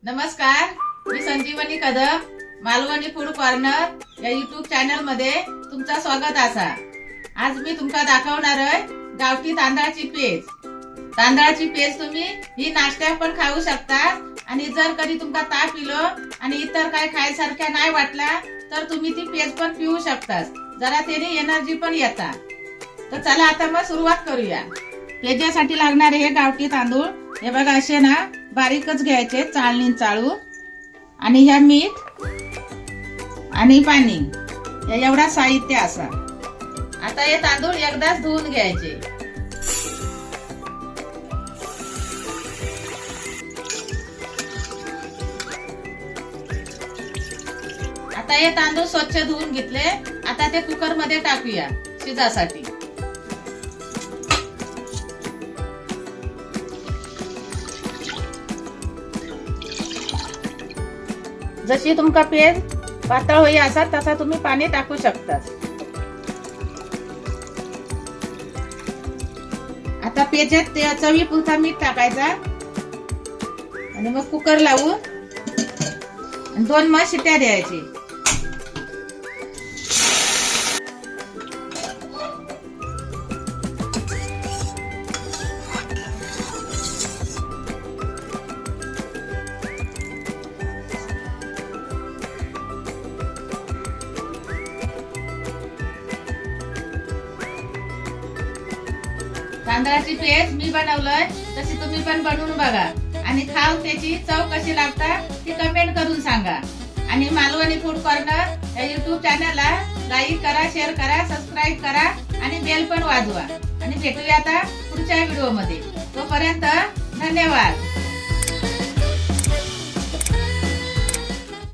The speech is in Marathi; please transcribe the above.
नमस्कार, मी संजीवनी कदम, मालवणी फूड कॉर्नर या युट्यूब चॅनल मध्ये तुमचा स्वागत असा। आज मी तुमका दाखवणार आहे गावठी तांदळाची पेज। तांदळाची पेज तुम्ही ही नाश्त्यात पण खाऊ शकता आणि जर कधी तुमका ताप इलो आणि इतर काय खायसारख्या नाही वाटला तर तुम्ही ती पेज पण पिऊ शकता। जरा त्याने एनर्जी पण येता। तर चला आता मग सुरुवात करूया। पेजासाठी लागणारे हे गावठी तांदूळ हे बघा असे ना बारीकच घ्यायचे, चाळणी चाळू आणि ह्या मीठ आणि पाणी या एवढा साहित्य असा। आता हे तांदूळ एकदाच धुवून घ्यायचे। आता हे तांदूळ स्वच्छ धुवून घेतले। आता ते कुकर मध्ये टाकूया शिजासाठी। जशी तुमका पेज पातळ होई असा तसा तुम्ही पाणी टाकू शकता। आता पेजात ते चवीपुरता मीठ टाकायचा आणि मग कुकर लावून 2 शिट्ट्या द्यायची। तांदळाची पेज मी बनवलंय, तशी तुम्ही पण बनवून बघा आणि खाऊन त्याची चव कशी लागता ती कमेंट करून सांगा। आणि मालवणी फूड कॉर्नर या युट्यूब चॅनलला लाईक करा, शेअर करा, सबस्क्राईब करा आणि बेल पण वाजवा। आणि भेटूया आता पुढच्या व्हिडिओ मध्ये। तोपर्यंत धन्यवाद।